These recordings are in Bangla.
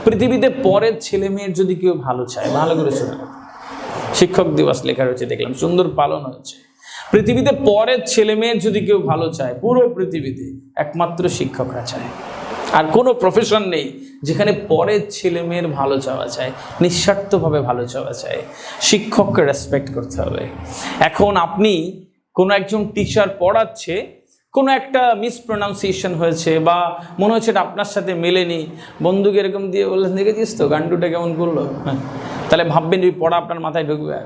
পৃথিবীতে পরের ছেলে মেয়ের যদি কেউ ভালো চায়, ভালো করে শুনে, শিক্ষক দিবস লেখা রয়েছে দেখলাম, সুন্দর পালন হয়েছে। পৃথিবীতে পরের ছেলে মেয়ের যদি কেউ ভালো চায়, পুরো পৃথিবীতে একমাত্র শিক্ষকরা চায়। আর কোনো প্রফেশন নেই যেখানে পরের ছেলে মেয়ের ভালো চাওয়া চায়, নিঃস্বার্থভাবে ভালো চাওয়া চায়। শিক্ষককে রেসপেক্ট করতে হবে। এখন আপনি কোনো একজন টিচার পড়াচ্ছে, কোনো একটা মিসপ্রোনাউন্সিয়েশন হয়েছে বা মনে হচ্ছে এটা আপনার সাথে মেলেনি, বন্ধুকে এরকম দিয়ে বললেন দেখেছিস তো গান্ডুটা কেমন করলো, হ্যাঁ, তাহলে ভাববেন ওই পড়া আপনার মাথায় ঢুকবে?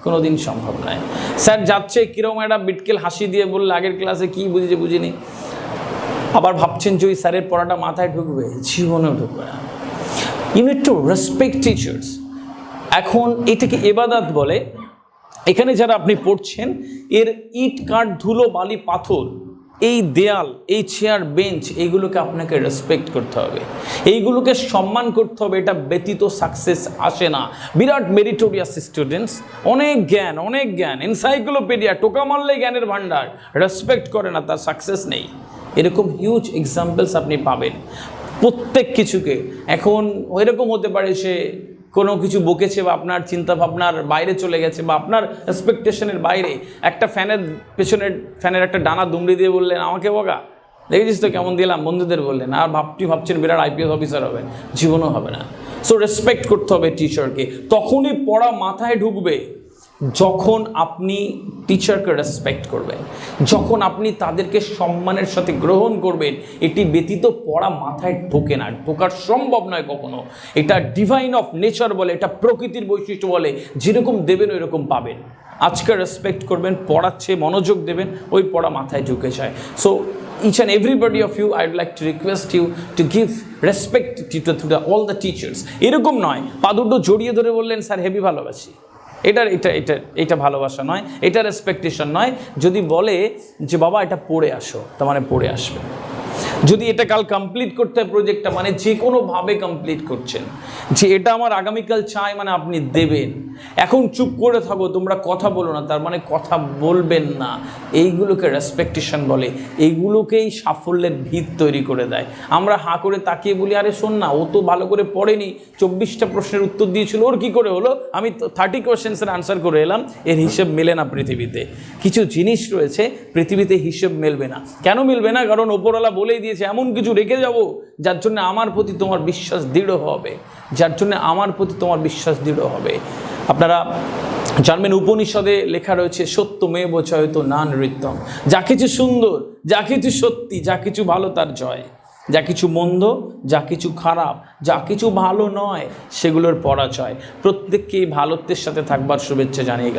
কোনো দিন সম্ভব নয়। স্যার যাচ্ছে কীরকম একটা বিটকেল হাসি দিয়ে বললে আগের ক্লাসে কী বুঝেছে বুঝিনি, আবার ভাবছেন যে ওই স্যারের পড়াটা মাথায় ঢুকবে? জীবনেও ঢুকবে না। You need to respect teachers. এখন এটাকে ইবাদত বলে। এখানে যারা আপনি পড়ছেন, এর ইট কাঠ ধুলো বালি পাথর, এই দেয়াল, এই চেয়ার বেঞ্চ, এইগুলোকে আপনাকে রেসপেক্ট করতে হবে, এইগুলোকে সম্মান করতে হবে। এটা ব্যতীত সাকসেস আসে না। বিরাট মেরিটোরিয়াস স্টুডেন্টস, অনেক জ্ঞান, এনসাইক্লোপিডিয়া, টোকা মারলেই জ্ঞানের ভাণ্ডার, রেসপেক্ট করে না, তার সাকসেস নেই। এরকম হিউজ এক্সাম্পলস আপনি পাবেন প্রত্যেক কিছুকে। এখন এরকম হতে পারে সে কোনো কিছু বকেছে বা আপনার চিন্তা ভাবনার বাইরে চলে গেছে বা আপনার এক্সপেকটেশনের বাইরে, একটা ফ্যানের পেছনের ফ্যানের একটা ডানা দুমড়ি দিয়ে বললেন আমাকে বকা, দেখেছিস তো কেমন দিলাম, বন্ধুদের বললেন, আর ভাবছেন বিরাট আইপিএস অফিসার হবেন, জীবনও হবে না। সো রেসপেক্ট করতে হবে টিচারকে। তখনই পড়া মাথায় ঢুকবে যখন আপনি টিচারকে রেসপেক্ট করবেন, যখন আপনি তাদেরকে সম্মানের সাথে গ্রহণ করবেন। এটি ব্যতীত পড়া মাথায় ঢোকে না, ঢোকার সম্ভব নয় কখনো। এটা ডিভাইন অফ নেচার বলে, এটা প্রকৃতির বৈশিষ্ট্য বলে, যেরকম দেবেন ওই রকম পাবেন। আজকে রেসপেক্ট করবেন, পড়াচ্ছে মনোযোগ দেবেন, ওই পড়া মাথায় ঢুকে যায়। So each and everybody of you, I would like to request you to give respect to all the teachers. এরকম নয় পা দুটো জড়িয়ে ধরে বললেন স্যার হেভি ভালোবাসি, এটা ভালোবাসা নয়, এটা রেসপেকটেশন নয়। যদি বলে যে বাবা এটা পড়ে আসো, তার মানে পড়ে আসবে। যদি এটা কাল কমপ্লিট করতে হয় প্রজেক্টটা, মানে যে কোনোভাবে কমপ্লিট করছেন, যে এটা আমার আগামীকাল চাই, মানে আপনি দেবেন। এখন চুপ করে থাকো, তোমরা কথা বলো না, তার মানে কথা বলবেন না। এইগুলোকে রেসপেকটেশন বলে, এইগুলোকেই সাফল্যের ভিত তৈরি করে দেয়। আমরা হাঁ করে তাকিয়ে বলি আরে শোন না, ও তো ভালো করে পড়েনি, 24টা প্রশ্নের উত্তর দিয়েছিল, ওর কী করে হলো, আমি তো 30 কোয়েশ্চেন্সের আনসার করে এলাম। এর হিসেব মেলে না পৃথিবীতে। কিছু জিনিস রয়েছে পৃথিবীতে হিসেব মেলবে না। কেন মিলবে না? কারণ ওপরওয়ালা বলেই দিয়েছে এমন কিছু রেখে যাব যার জন্য আমার প্রতি তোমার বিশ্বাস দৃঢ় হবে, আপনারা জানবেন উপনিষদে লেখা রয়েছে সত্যমেব জয়তো না নৃত্যম। যা কিছু সুন্দর, যা কিছু সত্যি, যা কিছু ভালো তার জয়। যা কিছু মন্দ, যা কিছু খারাপ, যা কিছু ভালো নয়, সেগুলোর পরাজয়। প্রত্যেককেই ভালোত্বের সাথে থাকবার শুভেচ্ছা জানিয়ে গেল।